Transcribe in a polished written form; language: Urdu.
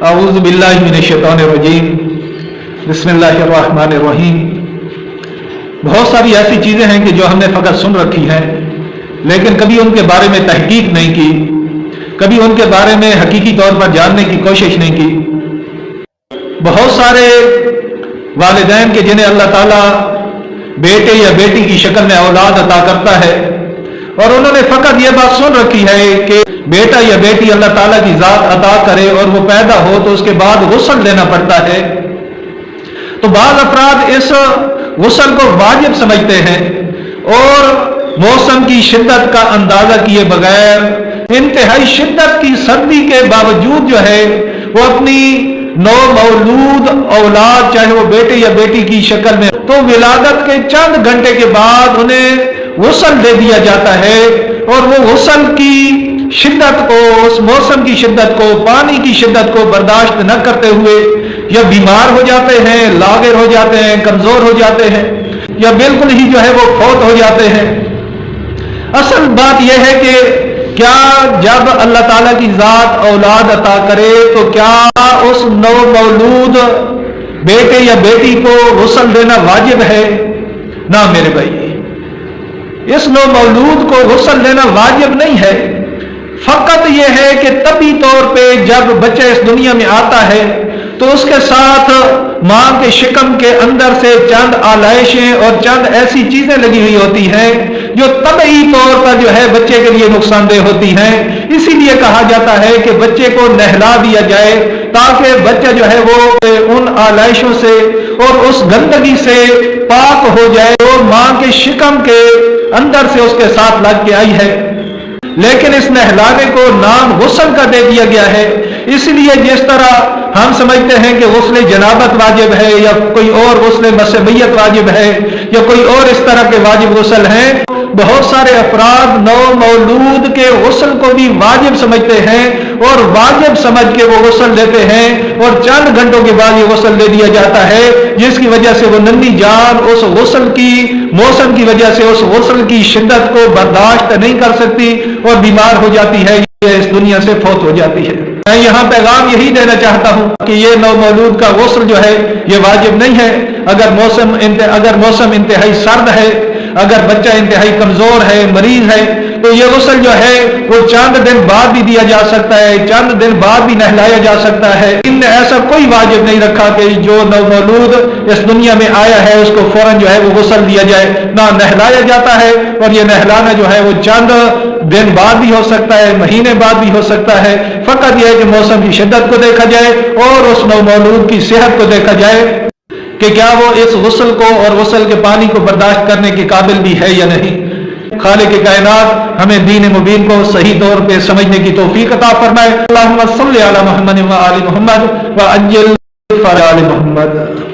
اعوذ باللہ من الشیطان الرجیم بسم اللہ الرحمن الرحیم۔ بہت ساری ایسی چیزیں ہیں کہ جو ہم نے فقط سن رکھی ہیں لیکن کبھی ان کے بارے میں تحقیق نہیں کی، کبھی ان کے بارے میں حقیقی طور پر جاننے کی کوشش نہیں کی۔ بہت سارے والدین کے جنہیں اللہ تعالیٰ بیٹے یا بیٹی کی شکل میں اولاد عطا کرتا ہے اور انہوں نے فقط یہ بات سن رکھی ہے کہ بیٹا یا بیٹی اللہ تعالیٰ کی ذات عطا کرے اور وہ پیدا ہو تو اس کے بعد غسل لینا پڑتا ہے، تو بعض افراد اس غسل کو واجب سمجھتے ہیں اور موسم کی شدت کا اندازہ کیے بغیر انتہائی شدت کی سردی کے باوجود جو ہے وہ اپنی نو مولود اولاد چاہے وہ بیٹے یا بیٹی کی شکل میں تو ولادت کے چند گھنٹے کے بعد انہیں غسل دے دیا جاتا ہے، اور وہ غسل کی شدت کو، اس موسم کی شدت کو، پانی کی شدت کو برداشت نہ کرتے ہوئے یا بیمار ہو جاتے ہیں، لاغر ہو جاتے ہیں، کمزور ہو جاتے ہیں یا بالکل ہی جو ہے وہ فوت ہو جاتے ہیں۔ اصل بات یہ ہے کہ کیا جب اللہ تعالیٰ کی ذات اولاد عطا کرے تو کیا اس نو مولود بیٹے یا بیٹی کو غسل دینا واجب ہے؟ نہ میرے بھائی، اس نو مولود کو غسل دینا واجب نہیں ہے، فقط یہ ہے کہ طبی طور پہ جب بچہ اس دنیا میں آتا ہے تو اس کے ساتھ ماں کے شکم کے اندر سے چند آلائشیں اور چند ایسی چیزیں لگی ہوئی ہوتی ہیں جو طبعی طور پر جو ہے بچے کے لیے نقصان دہ ہوتی ہیں، اسی لیے کہا جاتا ہے کہ بچے کو نہلا دیا جائے تاکہ بچہ جو ہے وہ ان آلائشوں سے اور اس گندگی سے پاک ہو جائے جو ماں کے شکم کے اندر سے اس کے ساتھ لگ کے آئی ہے۔ لیکن اس نہلانے کو نام غسل کا دے دیا گیا ہے، اس لیے جس طرح ہم سمجھتے ہیں کہ غسل جنابت واجب ہے یا کوئی اور غسل مس میت واجب ہے یا کوئی اور اس طرح کے واجب غسل ہیں، بہت سارے افراد نو مولود کے غسل کو بھی واجب سمجھتے ہیں اور واجب سمجھ کے وہ غسل دیتے ہیں اور چند گھنٹوں کے بعد یہ غسل دے دیا جاتا ہے، جس کی وجہ سے وہ ننھی جان اس غسل کی موسم کی وجہ سے اس غسل کی شدت کو برداشت نہیں کر سکتی اور بیمار ہو جاتی ہے، یہ اس دنیا سے فوت ہو جاتی ہے۔ میں یہاں پیغام یہی دینا چاہتا ہوں کہ یہ نو مولود کا غسل جو ہے یہ واجب نہیں ہے۔ اگر موسم انتہائی سرد ہے، اگر بچہ انتہائی کمزور ہے، مریض ہے، تو یہ غسل جو ہے وہ چند دن بعد بھی دیا جا سکتا ہے، چند دن بعد بھی نہلایا جا سکتا ہے۔ ان نے ایسا کوئی واجب نہیں رکھا کہ جو نو مولود اس دنیا میں آیا ہے اس کو فوراً جو ہے وہ غسل دیا جائے، نہ نہلایا جاتا ہے، اور یہ نہلانا جو ہے وہ چند دن بعد بھی ہو سکتا ہے، مہینے بعد بھی ہو سکتا ہے۔ فقط یہ ہے کہ موسم کی شدت کو دیکھا جائے اور اس نو مولود کی صحت کو دیکھا جائے کہ کیا وہ اس غسل کو اور غسل کے پانی کو برداشت کرنے کے قابل بھی ہے یا نہیں۔ خالق کائنات ہمیں دین مبین کو صحیح طور پہ سمجھنے کی توفیق عطا فرمائے۔ اللہم صلی علی محمد و آل محمد و عجل فرج محمد۔